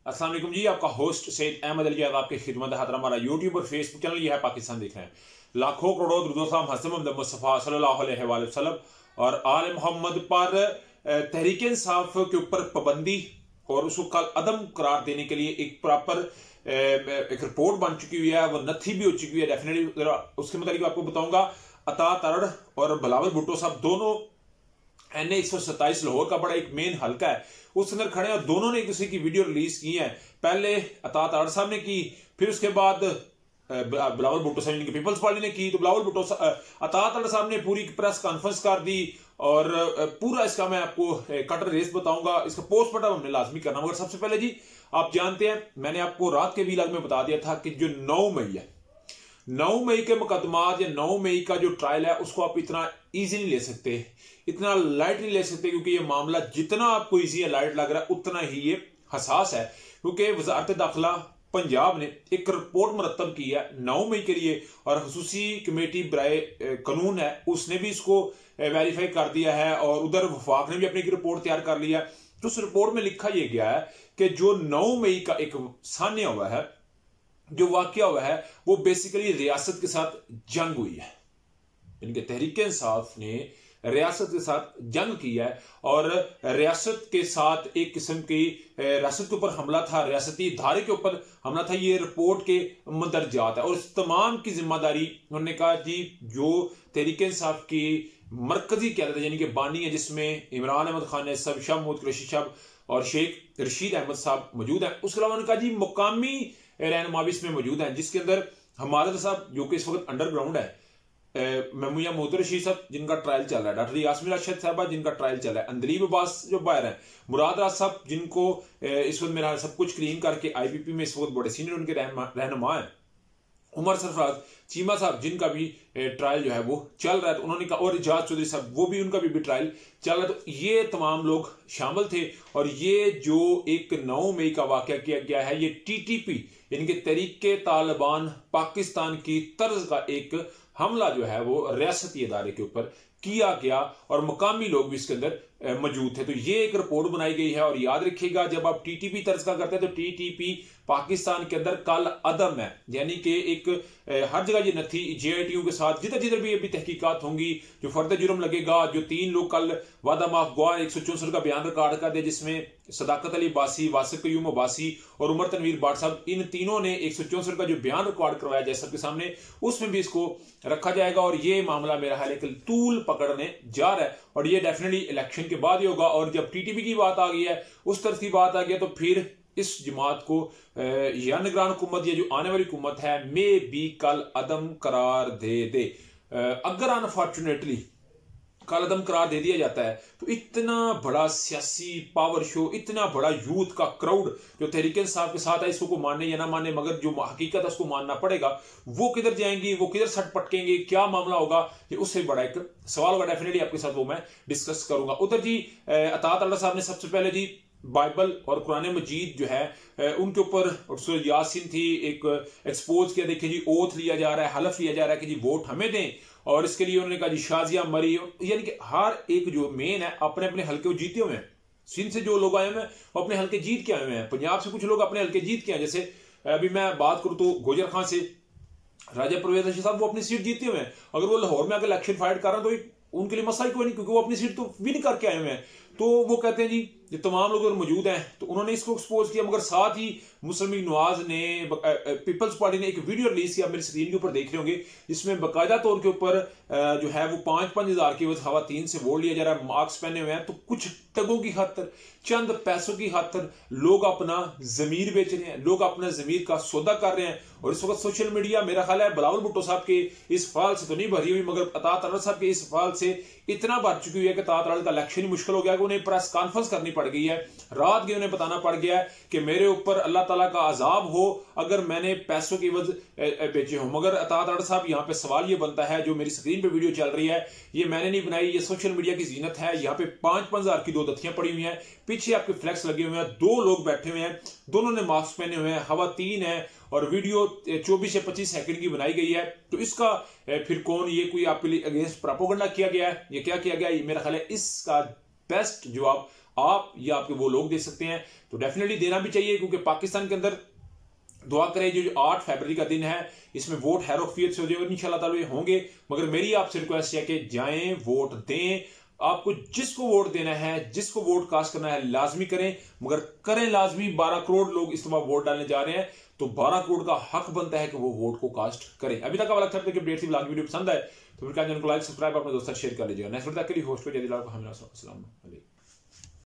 अस्सलाम वालेकुम जी, आपका होस्ट सैयद अहमद अली आपके खिदमत हाजिर। हमारा यूट्यूब और फेसबुक चैनल यह है पाकिस्तान देख रहे हैं। लाखों करोड़ों दुरूद सलाम हज़रत मोहम्मद मुस्तफ़ा सल्लल्लाहु अलैहि वसल्लम और आल मोहम्मद पर तहरीक इंसाफ के ऊपर पाबंदी और उसको कल अदम करार देने के लिए एक प्रॉपर एक रिपोर्ट बन चुकी हुई है, वो नथी भी हो चुकी है डेफिनेटली। उसके मतलब आपको बताऊंगा, अता तरड़ और बिलावल भुट्टो साहब दोनों NA 127 लाहौर का बड़ा एक मेन हल्का है, उसके अंदर खड़े हैं और दोनों ने एक दूसरे की वीडियो रिलीज की है। पहले अता तरड़ साहब ने की, फिर उसके बाद बिलावल भुट्टो साहब की पीपल्स पार्टी ने की। तो बिलावल भुट्टो अता तरड़ साहब ने पूरी प्रेस कॉन्फ्रेंस कर दी और पूरा इसका मैं आपको कटर रेस बताऊंगा। इसका पोस्टमार्टम हमने लाजमी करना, मगर सबसे पहले जी आप जानते हैं मैंने आपको रात के व्लॉग में बता दिया था कि जो 9 मई है, 9 मई के मुकदमात या 9 मई का जो ट्रायल है उसको आप इतना इजी नहीं ले सकते, इतना लाइट नहीं ले सकते, क्योंकि ये मामला जितना आपको इजी या लाइट लग रहा है उतना ही ये हसास है। क्योंकि वजारत दाखिला पंजाब ने एक रिपोर्ट मुरतब की है 9 मई के लिए और खसूसी कमेटी बराए कानून है उसने भी इसको वेरीफाई कर दिया है और उधर वफाक ने भी अपनी रिपोर्ट तैयार कर लिया है। तो उस रिपोर्ट में लिखा यह गया है कि जो 9 मई का एक सान्या हुआ है, जो वाकया हुआ है, वो बेसिकली रियासत के साथ जंग हुई है। इनके तहरीक इंसाफ ने रियासत के साथ जंग किया है और रियासत के साथ एक किस्म की रियासत के ऊपर हमला था, रियासती इदारे के ऊपर हमला था। ये रिपोर्ट के मंदरजात है और इस तमाम की जिम्मेदारी उन्होंने कहा जी जो तहरीक इंसाफ की मरकजी क्यादत यानी कि बानी है, जिसमें इमरान अहमद खान है सब, शाह महमूद कुरैशी साहब और शेख रशीद अहमद साहब मौजूद हैं। उसके अलावा उन्होंने कहा जी मुकामी रहनुमा भी इसमें मौजूद हैं, जिसके अंदर हमारे साहब जो कि इस वक्त अंडरग्राउंड है, महमूद महमूद रशीद साहब जिनका ट्रायल चल रहा है, डॉक्टर यास्मीन अरशद साहबा जिनका ट्रायल चल रहा है, अंदलीब अब्बास जो बाहर है, मुराद राज साहब जिनको इस वक्त मेरा सब कुछ क्लीन करके IPP में इस वक्त बड़े सीनियर उनके रहनुमा है, उमर सरफराज चीमा साहब जिनका भी ट्रायल जो है वो चल रहा है। तो उन्होंने कहा, और इजाज चौधरी साहब वो भी उनका भी ट्रायल चल रहा है। तो ये तमाम लोग शामिल थे और ये जो एक 9 मई का वाकया किया गया है, ये TTP यानी कि तहरीके तालिबान पाकिस्तान की तर्ज का एक हमला जो है वो रियासती इदारे के ऊपर किया गया और मुकामी लोग भी इसके अंदर मौजूद थे। तो ये एक रिपोर्ट बनाई गई है और याद रखिएगा जब आप TTP तर्ज का करते हैं तो TTP पाकिस्तान के अंदर कल अदम है, यानी कि एक हर जगह ये नथी JITU के साथ जिधर जिधर भी अभी तहकीकात होंगी, जो फर्द जुर्म लगेगा, जो 3 लोग कल वादा माफ गवाह 164 का बयान रिकॉर्ड कर दिया, जिसमें सदाकत अली अब्बासी, वासिफ कयूम अब्बासी और उमर तनवीर बाट साहब, इन तीनों ने 164 का जो बयान रिकॉर्ड करवाया जाए सबके सामने, उसमें भी इसको रखा जाएगा और ये मामला मेरा ख्याल है तूल पकड़ने जा रहा है और ये डेफिनेटली इलेक्शन के बाद ही होगा। और जब TTP की बात आ गई है, उस तरह की बात आ गई है, तो फिर इस जमात को या निगरान हुकूमत या जो आने वाली हुकूमत है मे भी कल अदम करार दे। अगर अनफॉर्चुनेटली कल अदम करार दे दिया जाता है तो इतना बड़ा सियासी पावर शो, इतना बड़ा यूथ का क्राउड जो तहरीक इंसाफ के साथ है, इसको को माने या ना माने, मगर जो हकीकत है उसको मानना पड़ेगा, वो किधर जाएंगी, वो किधर सट पटकेंगे, क्या मामला होगा, ये उससे बड़ा एक सवाल होगा। डेफिनेटली आपके साथ वो मैं डिस्कस करूंगा। उधर जी अता तरड़ साहब ने सबसे पहले जी बाइबल और कुरान मजीद जो है उनके ऊपर यासीन थी एक एक्सपोज किया। देखिए जी ओथ लिया जा रहा है, हलफ लिया जा रहा है कि जी वोट हमें दें और इसके लिए उन्होंने कहा जी शाजिया मरी, यानी कि हर एक जो मेन है अपने अपने हल्के वो जीते हुए हैं। सिंध से जो लोग आए हुए हैं वो अपने हल्के जीत के आए हुए हैं, पंजाब से कुछ लोग अपने हल्के जीत के आए। जैसे अभी मैं बात करूं तो गोजर खां से राजा परवेज रशीद साहब वो अपनी सीट जीते हुए हैं। अगर वो लाहौर में आकर इलेक्शन फाइट कर रहे हैं तो उनके लिए मसला ही कोई नहीं, क्योंकि वो अपनी सीट तो विन करके आए हुए हैं। तो वो कहते हैं जी ये तमाम लोग मौजूद हैं, तो उन्होंने इसको एक्सपोज किया। मगर साथ ही मुस्लिम लीग नवाज ने, पीपल्स पार्टी ने एक वीडियो रिलीज किया, मेरी स्क्रीन के ऊपर देख रहे होंगे, जिसमें बाकायदा तौर के ऊपर जो है वो 5-5 हज़ार की खवातीन से वोट लिया जा रहा है, मार्क्स पहने हुए हैं। तो कुछ टगों की खातर, चंद पैसों की खातर लोग अपना जमीर बेच रहे हैं, लोग अपना जमीर का सौदा कर रहे हैं। और इस वक्त सोशल मीडिया मेरा ख्याल है बिलावल भुट्टो साहब के इस फाल से तो नहीं भरी हुई, मगर अता तरड़ साहब के इस फाल से इतना भर चुकी हुई है कि अता तरड़ का इलेक्शन ही मुश्किल हो गया कि उन्हें प्रेस कॉन्फ्रेंस करनी पड़ गई है, रात के उन्हें बताना पड़ गया है कि मेरे ऊपर अल्लाह ताला का अजाब हो अगर मैंने पैसों की वजह बेचे हो। मगर अता तरड़ साहब यहाँ पे सवाल ये बनता है, जो मेरी स्क्रीन पे वीडियो चल रही है ये मैंने नहीं बनाई, ये सोशल मीडिया की जीनत है। यहाँ पे 5-5 हज़ार की 2 दथियां पड़ी हुई हैं, पीछे आपके फ्लैक्स लगे हुए हैं, 2 लोग बैठे हुए हैं, दोनों ने मास्क पहने हुए हैं, खवातीन है और वीडियो 24 से 25 सेकंड की बनाई गई है। तो इसका फिर कौन, ये कोई आपके लिए अगेंस्ट प्रोपेगेंडा किया गया है, ये क्या किया गया है, मेरा ख्याल है इसका बेस्ट जवाब आप या आपके वो लोग दे सकते हैं। तो डेफिनेटली देना भी चाहिए, क्योंकि पाकिस्तान के अंदर दुआ करें जो 8 फरवरी का दिन है इसमें वोट हैरोफियत से हो जाए, इंशाल्लाह ताला होंगे। मगर मेरी आपसे रिक्वेस्ट है कि जाएं, वोट दें। आपको जिसको वोट देना है, जिसको वोट कास्ट करना है, लाजमी करें, मगर करें लाजमी। 12 करोड़ लोग इस बार वोट डालने जा रहे हैं, तो 12 करोड़ का हक बनता है कि वो वोट को कास्ट करें। अभी तक वाला लगता है कि अपडेट थी, वीडियो पसंद आए तो फिर क्या चैनल को लाइक, सब्सक्राइब, अपने दोस्तों शेयर कर लीजिएगा। नेक्स्ट वीडियो के लिए होस्ट पे जल्दी लाओ।